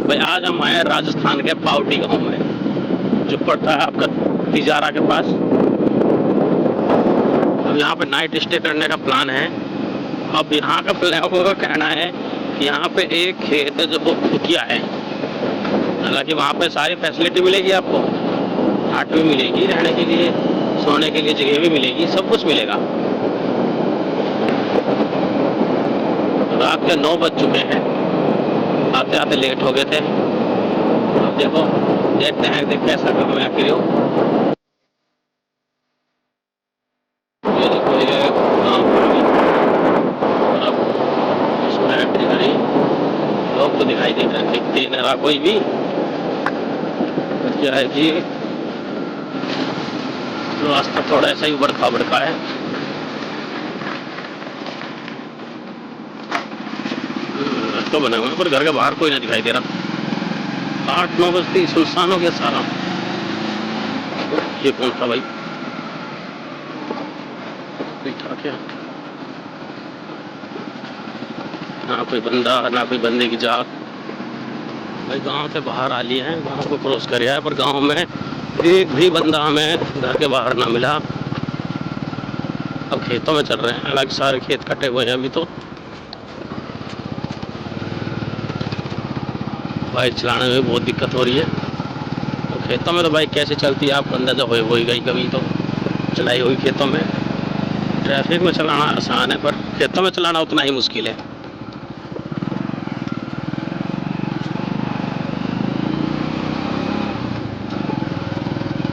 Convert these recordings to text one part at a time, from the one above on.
भाई आज हम आए राजस्थान के पावटी गांव में, जो पड़ता है आपका तिजारा के पास। अब यहाँ पे नाइट स्टे करने का प्लान है। अब यहाँ का लोगों का कहना है कि यहाँ पे एक खेत है जो बहुत खुफिया है। हालांकि वहाँ पे सारी फैसिलिटी मिलेगी आपको, हाट भी मिलेगी, रहने के लिए, सोने के लिए जगह भी मिलेगी, सब कुछ मिलेगा। रात के 9 बज चुके हैं, आते आते लेट हो गए थे। अब देखो, देखते हैं कैसा मैं आखिर हो। ये देखो, ये गाँव और अब इसमें एंट्री करी। लोग तो दिखाई दे रहे, दिखते नहीं रहा कोई भी। क्या है कि रास्ता थोड़ा ऐसा ही उबड़ खाबड़ का है। रास्ता बना हुआ है पर घर के बाहर कोई नहीं दिखाई दे रहा। 8-9 बजती, सुनसान हो गया सारा। ये कौन था भाई? कोई था क्या? ना कोई बंदा, ना कोई बंदे की जात। भाई गांव से बाहर आ लिए हैं, गांव को क्रॉस कर है, पर गांव में एक भी बंदा हमें घर के बाहर ना मिला। अब खेतों में चल रहे हैं, हालांकि सारे खेत कटे हुए हैं अभी तो। बाइक चलाने में बहुत दिक्कत हो रही है। तो खेतों में तो बाइक कैसे चलती है आपको अंदाजा हो ही गई, कभी तो चलाई हुई खेतों में। ट्रैफिक में चलाना आसान है, पर खेतों में चलाना उतना ही मुश्किल है।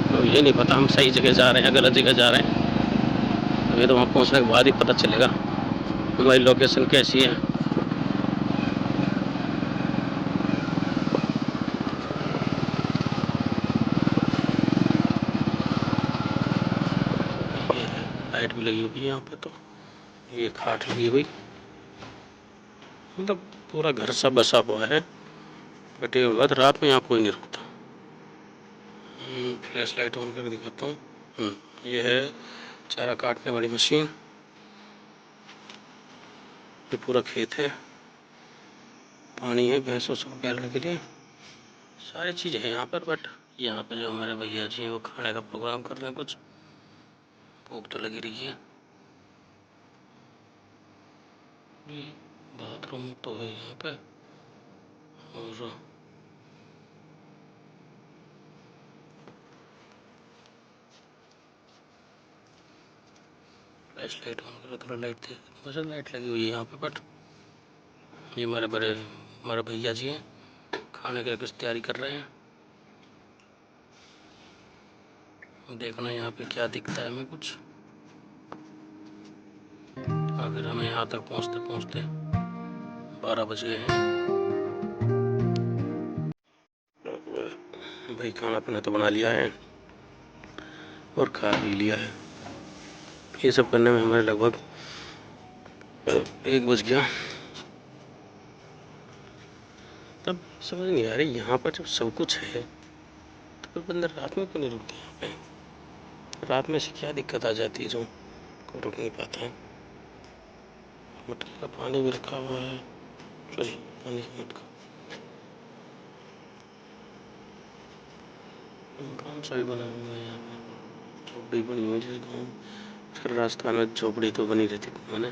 तो ये नहीं पता हम सही जगह जा रहे हैं, गलत जगह जा रहे हैं। अभी तो वहाँ पहुँचने के बाद ही पता चलेगा हमारी लोकेशन कैसी है। ये लाइट भी लगी हुई है यहाँ पे, तो ये खाट लगी हुई, मतलब पूरा घर सा बसा हुआ है। कटे हुए बाद रात में यहाँ कोई नहीं रुकता। फ्लैश लाइट ऑन करके दिखाता हूँ। ये है चारा काटने वाली मशीन। ये पूरा खेत है, पानी है भैंसों से पालने के लिए, सारी चीज़ें हैं यहाँ पर। बट यहाँ पे जो हमारे भैया जी हैं वो खाने का प्रोग्राम कर रहे हैं कुछ। भूख तो लगी रही है। बाथरूम तो है यहाँ पे, और फ्लैश लाइट ऑन करो, थोड़ा लाइट दे। मुझे लाइट लगी हुई है यहाँ पे। बट ये हमारे भैया जी हैं, खाने की कुछ तैयारी कर रहे हैं। देखना यहाँ पे क्या दिखता है हमें कुछ। अगर हमें यहाँ तक पहुँचते पहुँचते 12 बज गए हैं। भाई खाना पीना तो बना लिया है और खा भी लिया है। ये सब करने में हमारे लगभग 1 बज गया। तब समझ नहीं आ रही, यहाँ पर जब सब कुछ है तो फिर बंदर रात में क्यों नहीं रुकते यहाँ पे? रात में से क्या दिक्कत आ जाती है जो कोई रुक नहीं पाता है? मटके का पानी भी रखा हुआ है, सॉरी पानी का मटका। कौन सा भी बना हुआ है यहाँ पे, झोपड़ी बनी हुई है। गाँव राजस्थान में झोपड़ी तो बनी रहती है।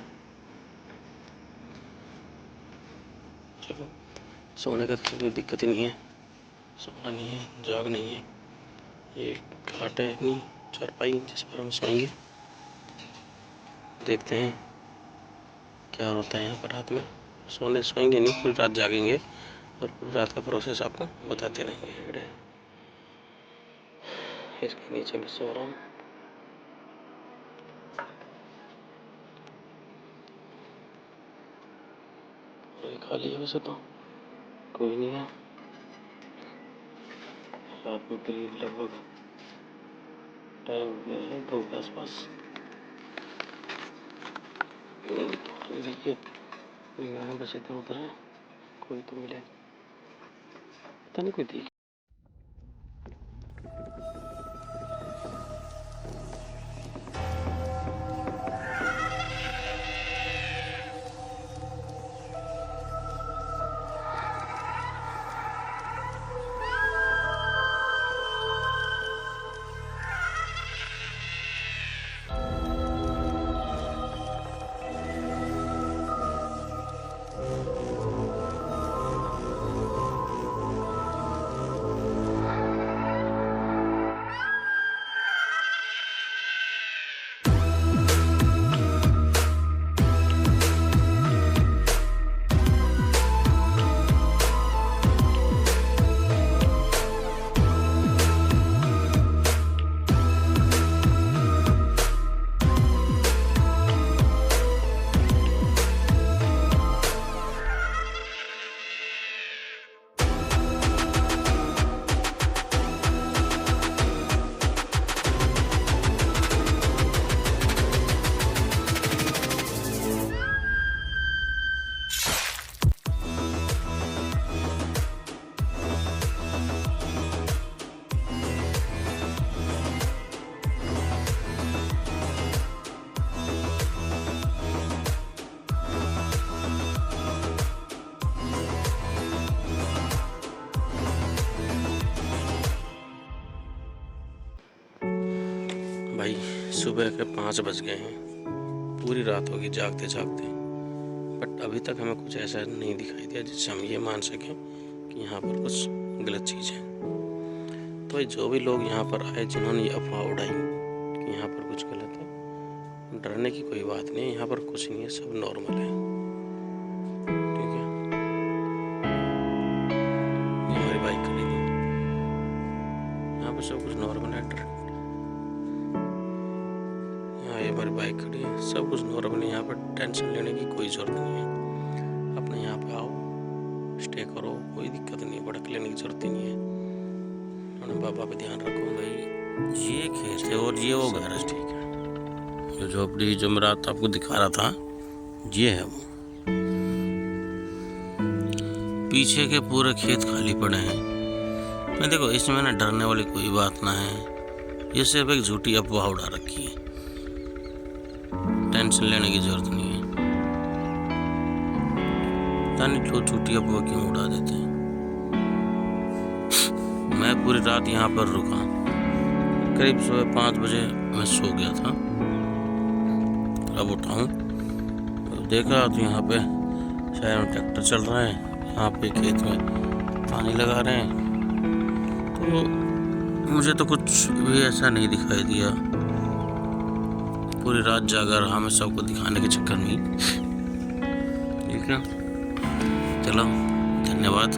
चलो, सोने का तो कोई दिक्कत ही नहीं है, सोना नहीं है, जाग नहीं है। ये खाट है अपनी चारपाई जिस पर हम सोएंगे। देखते हैं क्या होता है यहाँ पर रात में। सोएंगे नहीं, पूरी रात जागेंगे और पूरी रात का प्रोसेस आपको बताते रहेंगे। इसके नीचे मैं सो रहा हूँ। खाली है वैसे तो, कोई नहीं है। रात में करीब लगभग टाइम हो गया है 2 के आसपास। देखिए बस इधर उधर है, कोई तो मिले, पता नहीं कोई देख। सुबह के 5 बज गए हैं, पूरी रात होगी जागते जागते, बट अभी तक हमें कुछ ऐसा नहीं दिखाई दिया जिससे हम ये मान सकें कि यहाँ पर कुछ गलत चीज़ है। तो भाई जो भी लोग यहाँ पर आए जिन्होंने ये अफवाह उड़ाई कि यहाँ पर कुछ गलत है, डरने की कोई बात नहीं है, यहाँ पर कुछ नहीं है, सब नॉर्मल है। ठीक है, ये हमारी बाइक खड़ी थी, यहाँ पर सब कुछ नॉर्मल है। ये हमारी बाइक खड़ी है, सब कुछ नॉर्मल है, यहाँ पर टेंशन लेने की कोई ज़रूरत नहीं है। अपने यहाँ पे आओ, स्टे करो, कोई दिक्कत नहीं है, भड़क लेने की ज़रूरत ही नहीं है। अपने बाबा पे ध्यान रखो। भाई ये खेत है और ये वो घर है। ठीक है, जो झोपड़ी जो मैं रात आपको दिखा रहा था ये है वो। पीछे के पूरे खेत खाली पड़े हैं। मैं देखो इसमें ना डरने वाली कोई बात ना है, ये सिर्फ एक झूठी अफवाह उड़ा रखी है, टेंशन लेने की जरूरत नहीं है। पता नहीं लोग झूठी अफवाह क्यों उड़ा देते हैं। मैं पूरी रात यहाँ पर रुका, करीब सुबह 5 बजे मैं सो गया था। अब उठाऊं तो देखा तो यहाँ पे शहर में ट्रैक्टर चल रहा है, यहाँ पे खेत में पानी लगा रहे हैं। तो मुझे तो कुछ भी ऐसा नहीं दिखाई दिया। पूरी रात जागा रहा मैं सबको दिखाने के चक्कर में। ठीक है, चलो धन्यवाद।